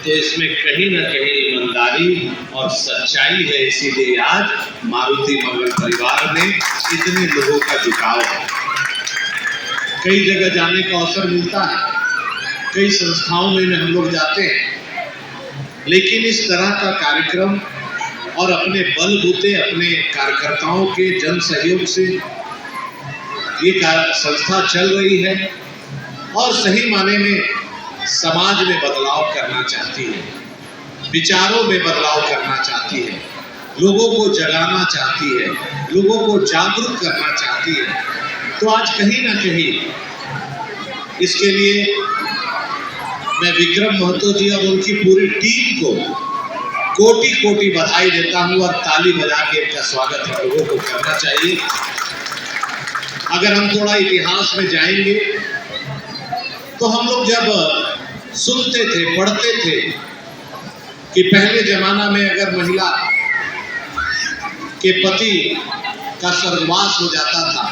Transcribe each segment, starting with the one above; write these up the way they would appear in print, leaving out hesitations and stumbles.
तो इसमें कहीं ना कहीं ईमानदारी और सच्चाई है। इसीलिए आज मारुति मंगल परिवार में इतने लोगों का झुकाव है। कई जगह जाने का अवसर मिलता है, कई संस्थाओं में हम लोग जाते हैं, लेकिन इस तरह का कार्यक्रम और अपने बलबूते अपने कार्यकर्ताओं के जन सहयोग से ये संस्था चल रही है और सही माने में समाज में बदलाव करना चाहती है, विचारों में बदलाव करना चाहती है, लोगों को जगाना चाहती है, लोगों को जागरूक करना चाहती है। तो आज कहीं ना कहीं इसके लिए मैं विक्रम महतो जी और उनकी पूरी टीम को कोटि कोटि बधाई देता हूं और ताली बजा के इनका स्वागत हम लोगों को करना चाहिए। अगर हम थोड़ा इतिहास में जाएंगे तो हम लोग जब सुनते थे, पढ़ते थे कि पहले जमाना में अगर महिला के पति का स्वर्गवास हो जाता था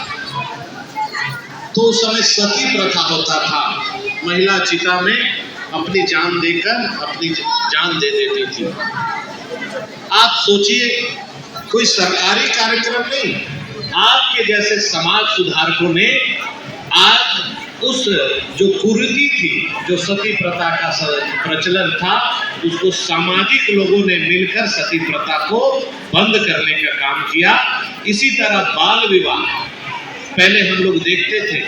तो उस समय सती प्रथा होता था। महिला चिता में अपनी जान देकर अपनी जान दे देती थी। आप सोचिए, कोई सरकारी कार्यक्रम नहीं, आपके जैसे समाज सुधारकों ने आज उस जो कुरीति थी, जो सती प्रथा का प्रचलन था, उसको सामाजिक लोगों ने मिलकर सती प्रथा को बंद करने का काम किया। इसी तरह बाल विवाह पहले हम लोग देखते थे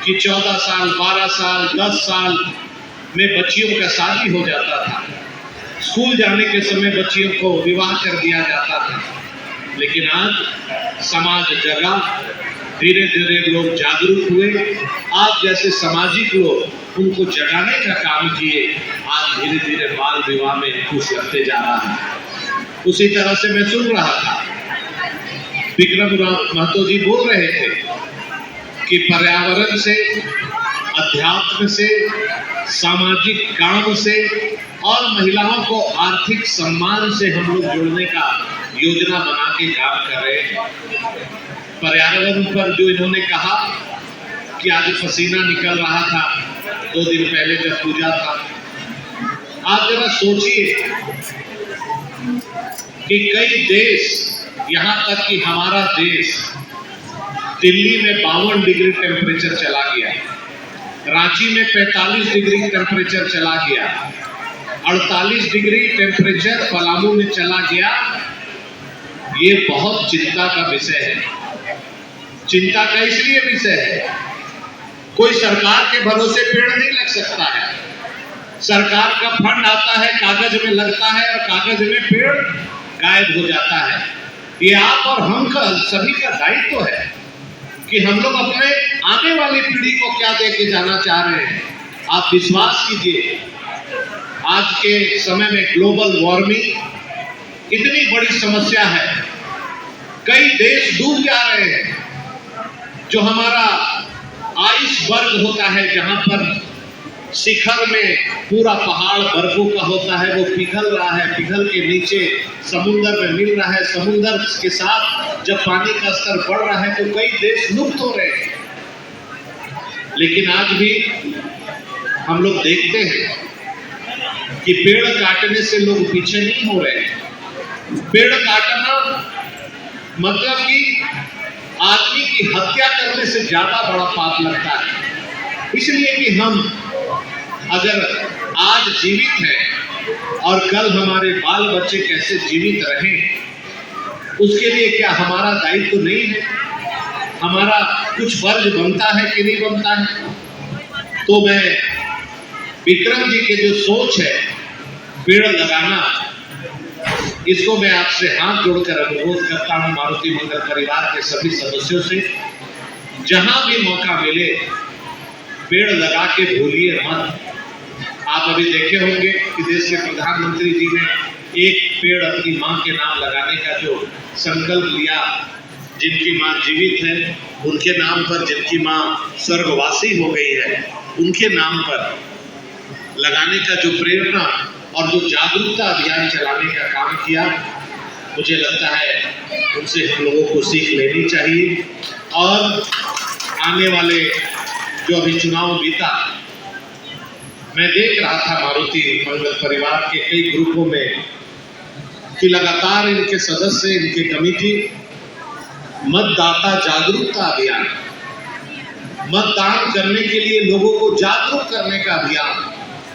कि 14 साल, 12 साल, 10 साल में बच्चियों का शादी हो जाता था। स्कूल जाने के समय बच्चियों को विवाह कर दिया जाता था। लेकिन आज समाज जगा, धीरे धीरे लोग जागरूक हुए। आज जैसे सामाजिक लोग उनको जगाने का काम किए, आज धीरे धीरे बाल विवाह में खुश रखते जा रहा है। उसी तरह से मैं सुन रहा था, विक्रम महतो जी बोल रहे थे कि पर्यावरण से, अध्यात्म से, सामाजिक काम से और महिलाओं को आर्थिक सम्मान से हम लोग जुड़ने का योजना बना के काम कर रहे हैं। पर्यावरण पर जो इन्होंने कहा कि आज पसीना निकल रहा था 2 दिन पहले जब पूजा था, आप जरा सोचिए कि कई देश, यहाँ तक कि हमारा देश, दिल्ली में 52 डिग्री टेम्परेचर चला गया, रांची में 45 डिग्री टेम्परेचर चला गया, 48 डिग्री टेम्परेचर पलामू में चला गया। ये बहुत चिंता का विषय है। चिंता का इसलिए विषय है, कोई सरकार के भरोसे पेड़ नहीं लग सकता है। सरकार का फंड आता है, कागज में लगता है और कागज में पेड़ गायब हो जाता है। ये आप और हम का सभी का दायित्व है कि हम लोग अपने आने वाली पीढ़ी को क्या दे के जाना चाह रहे हैं। आप विश्वास कीजिए, आज के समय में ग्लोबल वार्मिंग इतनी बड़ी समस्या है, कई देश डूब जा रहे हैं। जो हमारा आइसबर्ग होता है, जहां पर शिखर में पूरा पहाड़ बर्फों का होता है, वो पिघल रहा है, पिघल के नीचे समुद्र में मिल रहा है। समुद्र के साथ जब पानी का स्तर बढ़ रहा है तो कई देश लुप्त हो रहे हैं। लेकिन आज भी हम लोग देखते हैं कि पेड़ काटने से लोग पीछे नहीं हो रहे हैं। पेड़ काटना मतलब कि आदमी की हत्या करने से ज्यादा बड़ा पाप लगता है। इसलिए कि हम अगर आज जीवित हैं और कल हमारे बाल बच्चे कैसे जीवित रहें, उसके लिए क्या हमारा दायित्व नहीं है? हमारा कुछ फर्ज बनता है कि नहीं बनता है? तो मैं विक्रम जी के जो सोच है पेड़ लगाना, इसको मैं आपसे हाथ जोड़कर अनुरोध करता हूं, मारुति मंगल परिवार के सभी सदस्यों से, जहां भी मौका मिले पेड़ लगा के भूलिए मत। आप अभी देखे होंगे कि देश के प्रधानमंत्री जी ने एक पेड़ अपनी मां के नाम लगाने का जो संकल्प लिया, जिनकी मां जीवित है उनके नाम पर, जिनकी मां स्वर्गवासी हो गई है उनके नाम पर लगाने का जो प्रेरणा और जो जागरूकता अभियान चलाने का काम किया, मुझे लगता है उनसे हम लोगों को सीख लेनी चाहिए। और आने वाले जो अभी चुनाव बीता, मैं देख रहा था मारुति मंगल परिवार के कई ग्रुपों में कि लगातार इनके सदस्य, इनके कमेटी मतदाता जागरूकता अभियान, मतदान करने के लिए लोगों को जागरूक करने का अभियान